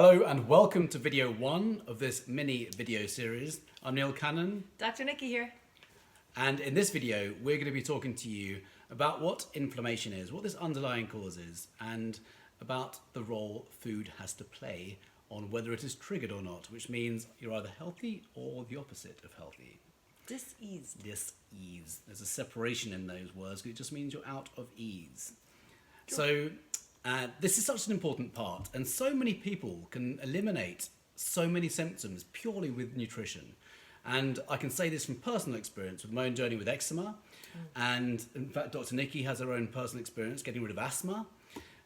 Hello and welcome to video 1 of this mini video series. I'm Neil Cannon. Dr. Nikki here. And in this video, we're going to be talking to you about what inflammation is, what this underlying cause is, and about the role food has to play on whether it is triggered or not, which means you're either healthy or the opposite of healthy. Diseased. Dis-ease. There's a separation in those words, because it just means you're out of ease. Sure. So this is such an important part, and so many people can eliminate so many symptoms purely with nutrition. And I can say this from personal experience with my own journey with eczema. And in fact, Dr. Nikki has her own personal experience getting rid of asthma.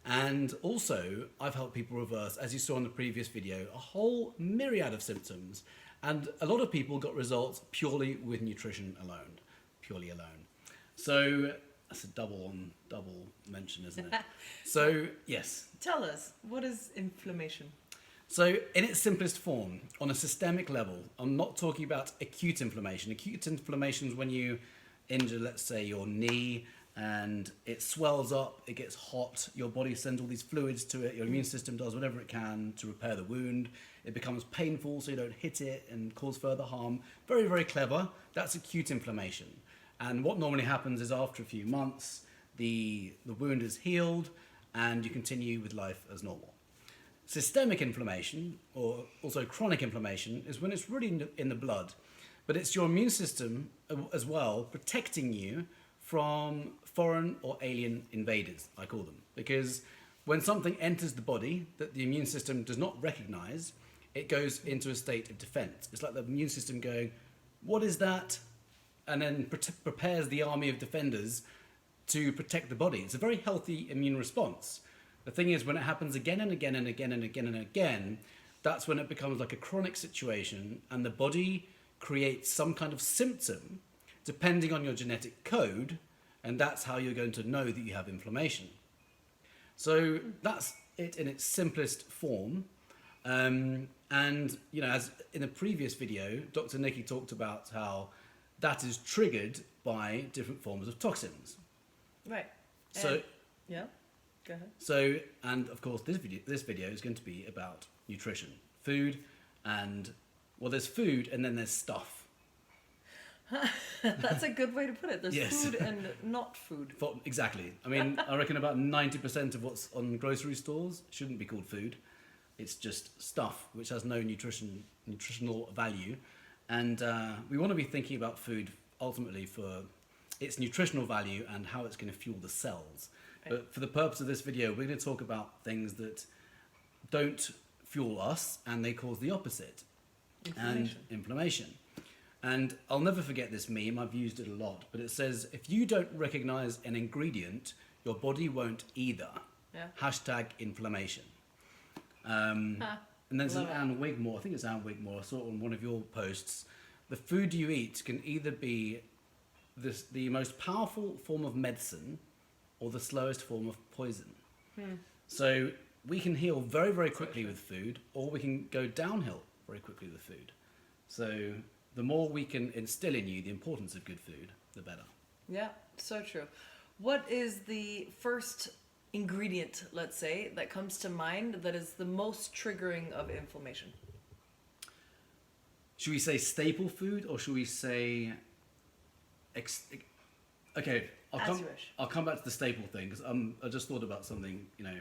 And also, I've helped people reverse, as you saw in the previous video, a whole myriad of symptoms. And a lot of people got results purely with nutrition alone, purely alone. So that's a double mention, isn't it? So, yes. Tell us, what is inflammation? So, in its simplest form, on a systemic level, I'm not talking about acute inflammation. Acute inflammation is when you injure, let's say, your knee, and it swells up, it gets hot, your body sends all these fluids to it, your immune system does whatever it can to repair the wound. It becomes painful so you don't hit it and cause further harm. Very, very clever. That's acute inflammation. And what normally happens is after a few months, the wound is healed and you continue with life as normal. Systemic inflammation, or also chronic inflammation, is when it's really in the blood, but it's your immune system as well protecting you from foreign or alien invaders, I call them. Because when something enters the body that the immune system does not recognize, it goes into a state of defense. It's like the immune system going, what is that? And then prepares the army of defenders to protect the body. It's a very healthy immune response. The thing is, when it happens again and again and again and again and again, that's when it becomes like a chronic situation and the body creates some kind of symptom depending on your genetic code, and that's how you're going to know that you have inflammation. So that's it in its simplest form. And, you know, as in the previous video, Dr. Nikki talked about how that is triggered by different forms of toxins. Right. So, yeah, go ahead. So, and of course, this video is going to be about nutrition, food, and, well, there's food and then there's stuff. That's a good way to put it. There's Yes. food and not food. Exactly. I mean, I reckon about 90% of what's on grocery stores shouldn't be called food. It's just stuff which has no nutritional value. And we want to be thinking about food ultimately for its nutritional value and how it's going to fuel the cells. Right. But for the purpose of this video, we're going to talk about things that don't fuel us and they cause the opposite. Inflammation. And I'll never forget this meme, I've used it a lot, but it says, if you don't recognize an ingredient, your body won't either. Yeah. Hashtag inflammation. And then there's Anne Wigmore, I think it's Anne Wigmore, I saw it on one of your posts. The food you eat can either be the most powerful form of medicine or the slowest form of poison. So we can heal very, very quickly with food, or we can go downhill very quickly with food. So the more we can instill in you the importance of good food, the better. Yeah, so true. What is the first ingredient, let's say, that comes to mind that is the most triggering of inflammation? Should we say staple food, or should we say... Okay, I'll come back to the staple thing, because I just thought about something, you know,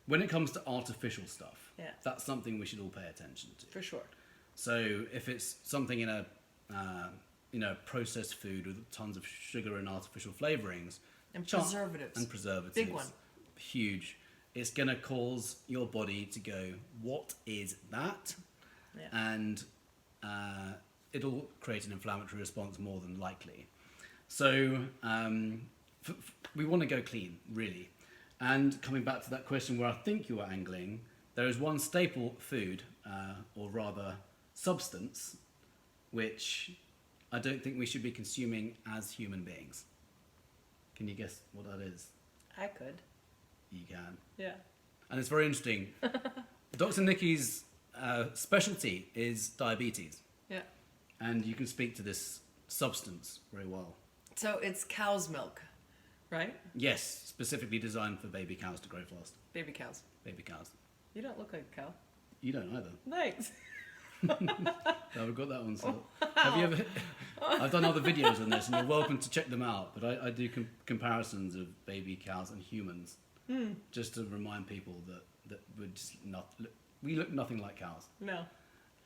when it comes to artificial stuff, that's something we should all pay attention to. For sure. So if it's something in a, processed food with tons of sugar and artificial flavorings... And preservatives. Big one. Huge. It's going to cause your body to go, what is that? Yeah. And it'll create an inflammatory response more than likely. So we want to go clean, really. And coming back to that question where I think you were angling, there is one staple food, or rather substance, which I don't think we should be consuming as human beings. Can you guess what that is? I could. You can. Yeah. And it's very interesting. Dr. Nikki's specialty is diabetes. Yeah. And you can speak to this substance very well. So it's cow's milk, right? Yes, specifically designed for baby cows to grow fast. Baby cows. Baby cows. You don't look like a cow. You don't either. Thanks. No, we've got that one. So, have you ever? I've done other videos on this, and you're welcome to check them out. But I do comparisons of baby cows and humans, just to remind people that we're just we look nothing like cows. No.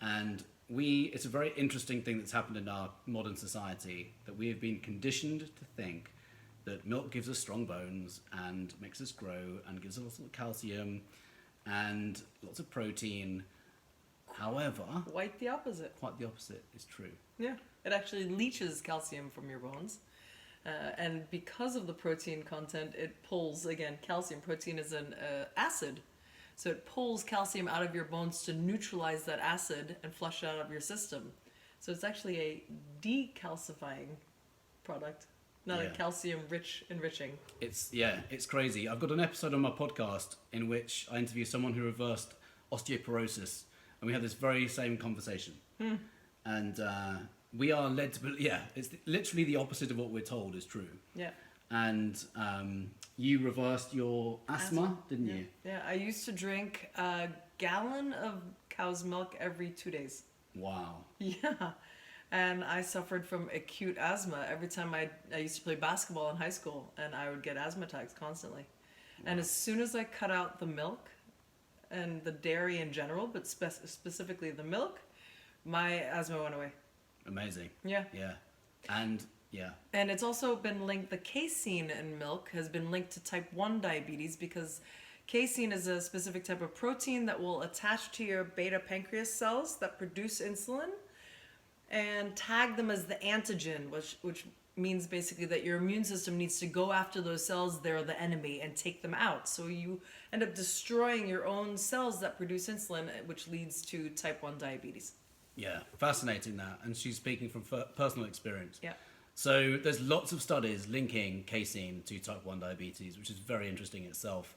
And it's a very interesting thing that's happened in our modern society, that we have been conditioned to think that milk gives us strong bones and makes us grow and gives us lots of calcium and lots of protein. However, Quite the opposite. quite the opposite is true. Yeah. It actually leaches calcium from your bones. And because of the protein content, it pulls, again, calcium. Protein is an acid. So it pulls calcium out of your bones to neutralize that acid and flush it out of your system. So it's actually a decalcifying product, not a Yeah. calcium-rich enriching. It's crazy. I've got an episode on my podcast in which I interview someone who reversed osteoporosis, and we had this very same conversation. And we are led to believe, it's literally the opposite of what we're told is true. Yeah. And you reversed your asthma, didn't you? Yeah, I used to drink a gallon of cow's milk every 2 days. Wow. Yeah. And I suffered from acute asthma every time I used to play basketball in high school, and I would get asthma attacks constantly. And as soon as I cut out the milk and the dairy in general, but specifically the milk, my asthma went away. Amazing. Yeah. Yeah. And yeah. And it's also been linked, the casein in milk has been linked to type 1 diabetes, because casein is a specific type of protein that will attach to your beta pancreas cells that produce insulin and tag them as the antigen, which means basically that your immune system needs to go after those cells, they're the enemy, and take them out. So you end up destroying your own cells that produce insulin, which leads to type 1 diabetes. Yeah. Fascinating that. And she's speaking from personal experience. Yeah. So there's lots of studies linking casein to type 1 diabetes, which is very interesting itself.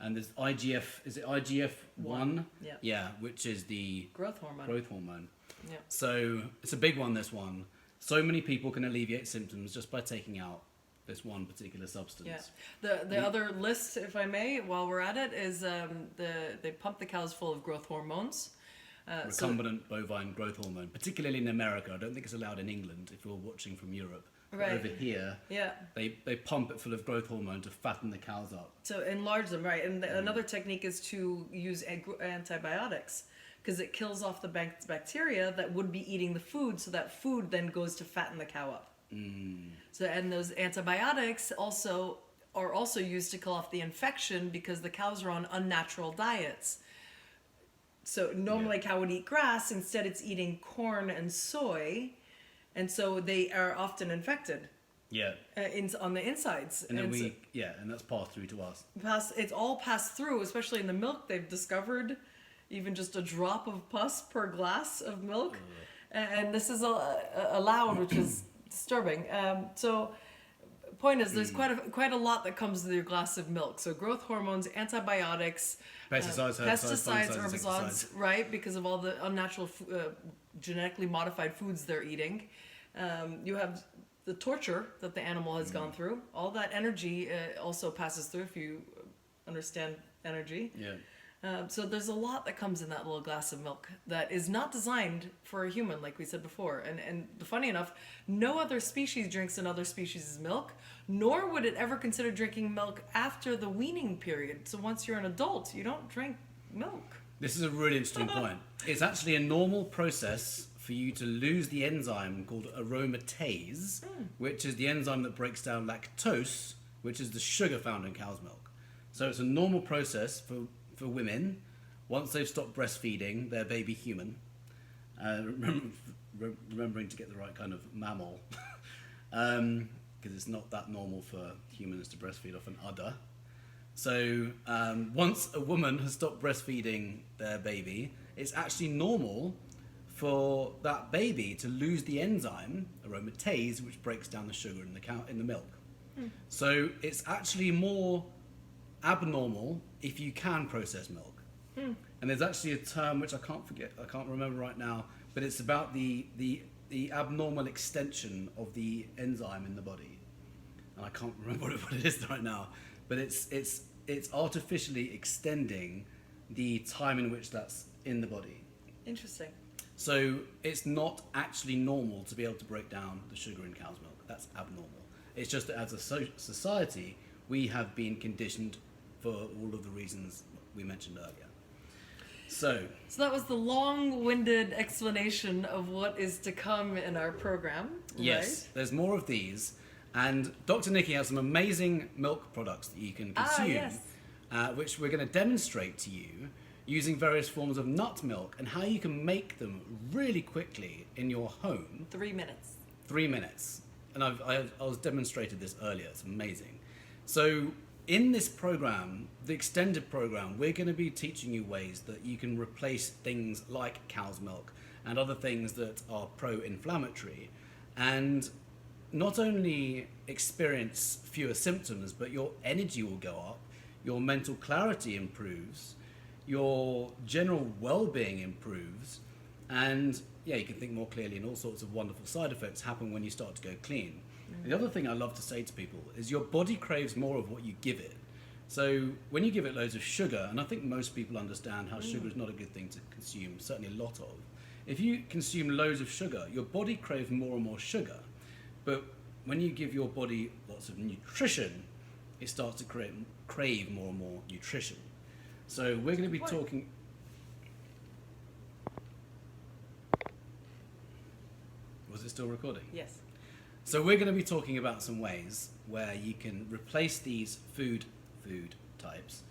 And there's IGF, is it IGF-1? Yeah. Yeah, which is the Growth hormone. growth hormone. Yeah. So it's a big one, this one. So many people can alleviate symptoms just by taking out this one particular substance. Yeah. The other list, if I may, while we're at it, is they pump the cows full of growth hormones. Recombinant bovine growth hormone, particularly in America. I don't think it's allowed in England if you're watching from Europe. But Right. over here, Yeah. they pump it full of growth hormone to fatten the cows up. So enlarge them, right? And another technique is to use antibiotics, because it kills off the bacteria that would be eating the food, so that food then goes to fatten the cow up. So, and those antibiotics are also used to kill off the infection, because the cows are on unnatural diets. So normally a cow would eat grass, instead it's eating corn and soy, and so they are often infected. Yeah. On the insides. And then so and that's passed through to us. it's all passed through, especially in the milk. They've discovered even just a drop of pus per glass of milk, and this is allowed, which is disturbing. So point is, there's quite a lot that comes with your glass of milk. So growth hormones, antibiotics, Pesticides, herbicides, right? Because of all the unnatural, genetically modified foods they're eating. You have the torture that the animal has gone through. All that energy also passes through, if you understand energy. Yeah. So there's a lot that comes in that little glass of milk that is not designed for a human, like we said before. And funny enough, no other species drinks another species' milk, nor would it ever consider drinking milk after the weaning period. So once you're an adult, you don't drink milk. This is a really interesting point. It's actually a normal process for you to lose the enzyme called aromatase, which is the enzyme that breaks down lactose, which is the sugar found in cow's milk. So it's a normal process for women, once they've stopped breastfeeding their baby human, remembering to get the right kind of mammal, because it's not that normal for humans to breastfeed off an udder. So once a woman has stopped breastfeeding their baby, it's actually normal for that baby to lose the enzyme aromatase, which breaks down the sugar in the milk. So it's actually more abnormal if you can process milk. And there's actually a term which I can't remember right now, but it's about the abnormal extension of the enzyme in the body. And I can't remember what it is right now, but it's artificially extending the time in which that's in the body. Interesting. So it's not actually normal to be able to break down the sugar in cow's milk. That's abnormal. It's just that as a society, we have been conditioned for all of the reasons we mentioned earlier. So that was the long-winded explanation of what is to come in our program, yes, there's more of these. And Dr. Nikki has some amazing milk products that you can consume, yes. Which we're going to demonstrate to you using various forms of nut milk and how you can make them really quickly in your home. 3 minutes. 3 minutes. And I was demonstrated this earlier. It's amazing. So in this program, the extended program, we're going to be teaching you ways that you can replace things like cow's milk and other things that are pro-inflammatory, and not only experience fewer symptoms, but your energy will go up, your mental clarity improves, your general well-being improves, and yeah, you can think more clearly, and all sorts of wonderful side effects happen when you start to go clean. The other thing I love to say to people is your body craves more of what you give it. So when you give it loads of sugar, and I think most people understand how sugar is not a good thing to consume, certainly a lot of. If you consume loads of sugar, your body craves more and more sugar. But when you give your body lots of nutrition, it starts to crave more and more nutrition. So we're going to be talking... Was it still recording? Yes. So we're going to be talking about some ways where you can replace these food types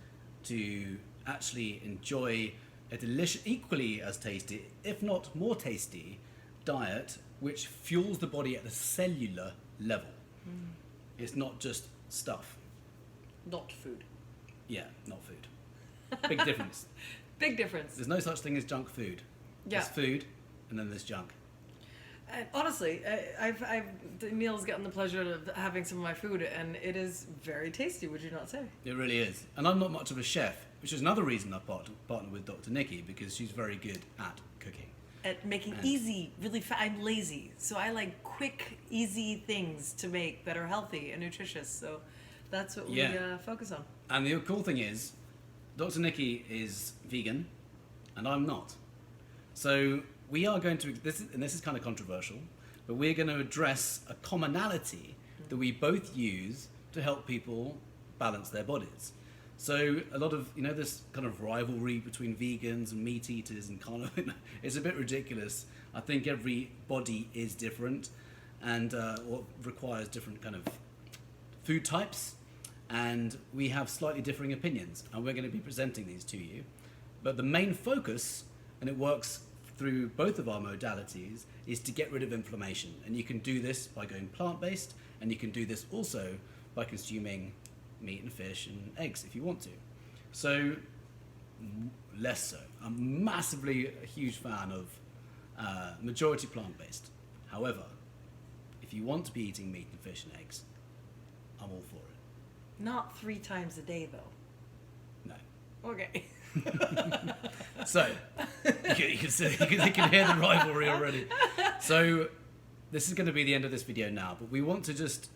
to actually enjoy a delicious, equally as tasty, if not more tasty, diet which fuels the body at the cellular level. It's not just stuff. Not food. Yeah, not food. Big difference. Big difference. There's no such thing as junk food. Yeah. There's food, and then there's junk. And honestly, Neil's gotten the pleasure of having some of my food, and it is very tasty, would you not say? It really is. And I'm not much of a chef, which is another reason I partnered with Dr. Nikki, because she's very good at cooking. At making easy, really I'm lazy, so I like quick, easy things to make that are healthy and nutritious. So that's what we focus on. And the cool thing is, Dr. Nikki is vegan, and I'm not. So we are going to, this is kind of controversial, but we're going to address a commonality that we both use to help people balance their bodies. So a lot of, this kind of rivalry between vegans and meat eaters and kind of, it's a bit ridiculous. I think every body is different and or requires different kind of food types, and we have slightly differing opinions, and we're going to be presenting these to you. But the main focus, and it works through both of our modalities, is to get rid of inflammation. And you can do this by going plant-based, and you can do this also by consuming meat and fish and eggs if you want to. So, less so. I'm massively a huge fan of majority plant-based. However, if you want to be eating meat and fish and eggs, I'm all for it. Not 3 times a day, though. No. Okay. So, you can hear the rivalry already. So, this is going to be the end of this video now, but we want to just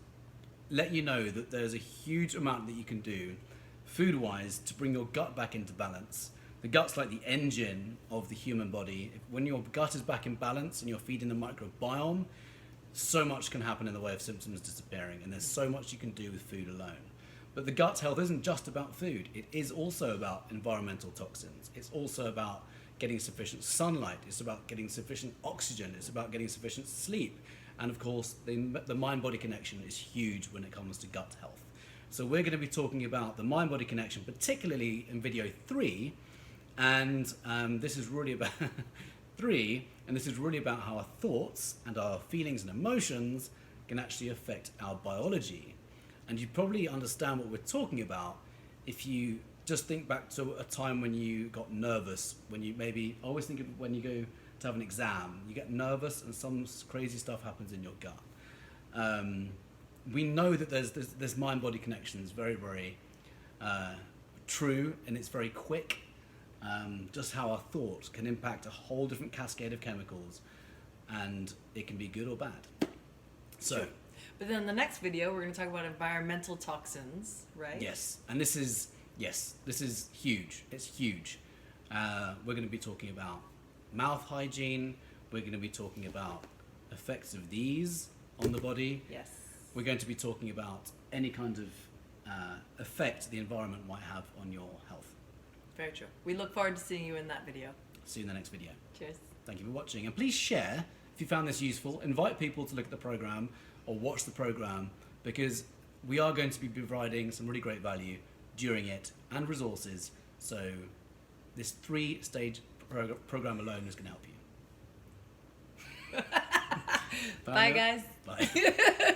let you know that there's a huge amount that you can do food-wise to bring your gut back into balance. The gut's like the engine of the human body. When your gut is back in balance and you're feeding the microbiome, so much can happen in the way of symptoms disappearing, and there's so much you can do with food alone. But the gut health isn't just about food. It is also about environmental toxins. It's also about getting sufficient sunlight. It's about getting sufficient oxygen. It's about getting sufficient sleep. And of course, the mind-body connection is huge when it comes to gut health. So we're going to be talking about the mind-body connection, particularly in video 3. And this is really about 3. And this is really about how our thoughts and our feelings and emotions can actually affect our biology. And you probably understand what we're talking about if you just think back to a time when you got nervous, when you maybe, I always think of when you go to have an exam, you get nervous and some crazy stuff happens in your gut. We know that there's mind-body connections, very, very true, and it's very quick. Just how our thoughts can impact a whole different cascade of chemicals, and it can be good or bad. So. Sure. But then in the next video, we're going to talk about environmental toxins, right? Yes, and this is huge. It's huge. We're going to be talking about mouth hygiene. We're going to be talking about effects of these on the body. Yes. We're going to be talking about any kind of effect the environment might have on your health. Very true. We look forward to seeing you in that video. See you in the next video. Cheers. Thank you for watching. And please share if you found this useful. Invite people to look at the program or watch the program, because we are going to be providing some really great value during it and resources. So this 3-stage program alone is going to help you. Bye, guys. Bye.